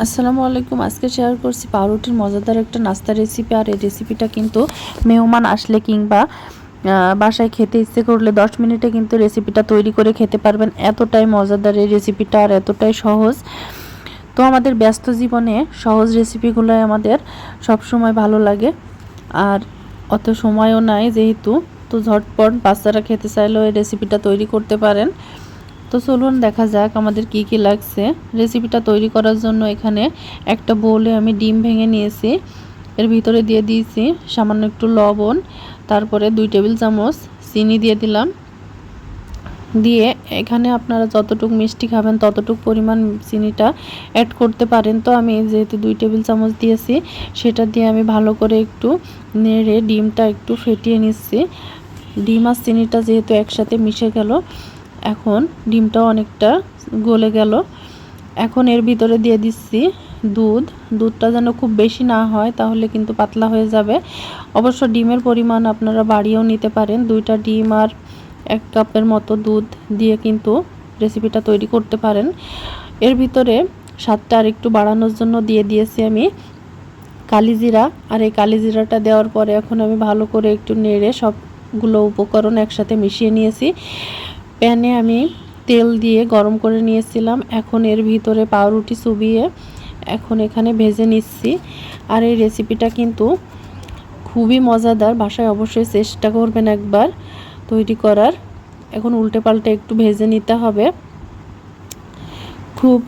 আসসালামু আলাইকুম। আজকে শেয়ার করছি পাউরুটির মজাদার একটা নাস্তা রেসিপি। আর এই রেসিপিটা কিন্তু মেহমান আসলে কিংবা বাসায় খেতে ইচ্ছে করলে 10 মিনিটে কিন্তু রেসিপিটা তৈরি করে খেতে পারবেন। এতটাই মজাদার এই রেসিপিটা আর এতটাই সহজ। তো আমাদের ব্যস্ত জীবনে সহজ রেসিপিগুলোই আমাদের সবসময় ভালো লাগে। আর অত সময়ও নাই যেহেতু, তো ঝটপট বাচ্চারা খেতে চাইলেও এই রেসিপিটা তৈরি করতে পারেন। তো চলুন দেখা যাক আমাদের কি কি লাগছে। রেসিপিটা তৈরি করার জন্য এখানে একটা বোলে আমি ডিম ভেঙে নিয়েছি, এর ভিতরে দিয়ে দিয়েছি সামান্য একটু লবণ, তারপরে 2 টেবিল চামচ চিনি দিয়ে দিলাম। দিয়ে এখানে আপনারা যতটুকু মিষ্টি খাবেন ততটুকু পরিমাণ চিনিটা অ্যাড করতে পারেন। তো আমি যেহেতু 2 টেবিল চামচ দিয়েছি, সেটা দিয়ে আমি ভালো করে একটু নেড়ে ডিমটা একটু ফেটিয়ে নিচ্ছি। ডিম আর চিনিটা যেহেতু একসাথে মিশে গেল, এখন ডিমটাও অনেকটা গলে গেল। এখন এর ভিতরে দিয়ে দিচ্ছি দুধটা যেন খুব বেশি না হয়, তাহলে কিন্তু পাতলা হয়ে যাবে। অবশ্য ডিমের পরিমাণ আপনারা বাড়িয়েও নিতে পারেন। 2টা ডিম আর 1 কাপের মতো দুধ দিয়ে কিন্তু রেসিপিটা তৈরি করতে পারেন। এর ভিতরে স্বাদটা আর একটু বাড়ানোর জন্য দিয়ে দিয়েছি আমি কালিজিরা। আর এই কালিজিরাটা দেওয়ার পরে এখন আমি ভালো করে একটু নেড়ে সবগুলো উপকরণ একসাথে মিশিয়ে নিয়েছি। প্যানে আমি তেল দিয়ে গরম করে নিয়েছিলাম। এখন এর ভিতরে পাউরুটি চুবিয়ে এখন এখানে ভেজে নিচ্ছি। আর এই রেসিপিটা কিন্তু খুবই মজাদার, বাসায় অবশ্যই চেষ্টা করবেন একবার তৈরি করার। এখন উল্টে পাল্টে একটু ভেজে নিতে হবে, খুব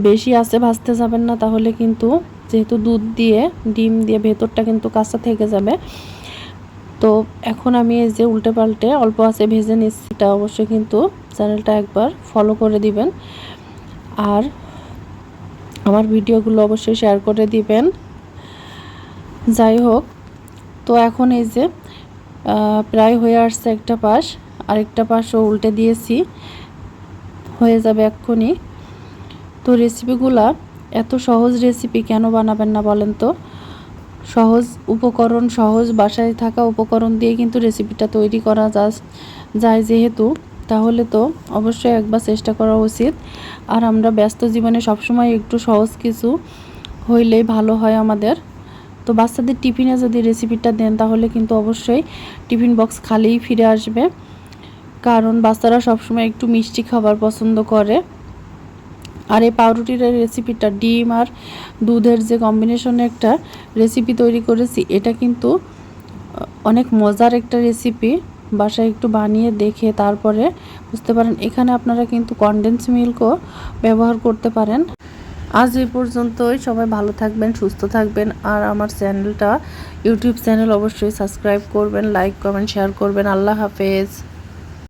বেশি আছে ভাজতে যাবেন না, তাহলে কিন্তু যেহেতু দুধ দিয়ে ডিম দিয়ে ভেতরটা কিন্তু কাঁচা থেকে যাবে। তো এখন আমি এই যে উল্টে পাল্টে অল্প আছে ভেজে নিচ্ছি। এটা অবশ্যই কিন্তু চ্যানেলটা একবার ফলো করে দিবেন আর আমার ভিডিওগুলো অবশ্যই শেয়ার করে দিবেন। যাই হোক, তো এখন এই যে প্রায় হয়ে আসছে একটা পাশ, আরেকটা পাশও উল্টে দিয়েছি, হয়ে যাবে এক্ষুনি। তো রেসিপিগুলা এত সহজ রেসিপি কেন বানাবেন না বলেন তো? সহজ উপকরণ, সহজ বাসায় থাকা উপকরণ দিয়ে কিন্তু রেসিপিটা তৈরি করা যায় যেহেতু, তাহলে তো অবশ্যই একবার চেষ্টা করা উচিত। আর আমরা ব্যস্ত জীবনে সবসময় একটু সহজ কিছু হইলেই ভালো হয় আমাদের। তো বাচ্চাদের টিফিনে যদি রেসিপিটা দেন, তাহলে কিন্তু অবশ্যই টিফিন বক্স খালিই ফিরে আসবে, কারণ বাচ্চারা সবসময় একটু মিষ্টি খাবার পছন্দ করে। আর এই পাউরুটির রেসিপিটা ডিম আর দুধের যে কম্বিনেশনে একটা রেসিপি তৈরি করেছি, এটা কিন্তু অনেক মজার একটা রেসিপি। বাসায় একটু বানিয়ে দেখে তারপরে বুঝতে পারেন। এখানে আপনারা কিন্তু কনডেন্স মিল্কও ব্যবহার করতে পারেন। আজ এই পর্যন্তই। সবাই ভালো থাকবেন, সুস্থ থাকবেন। আর আমার চ্যানেলটা, ইউটিউব চ্যানেল অবশ্যই সাবস্ক্রাইব করবেন, লাইক কমেন্ট শেয়ার করবেন। আল্লাহ হাফেজ।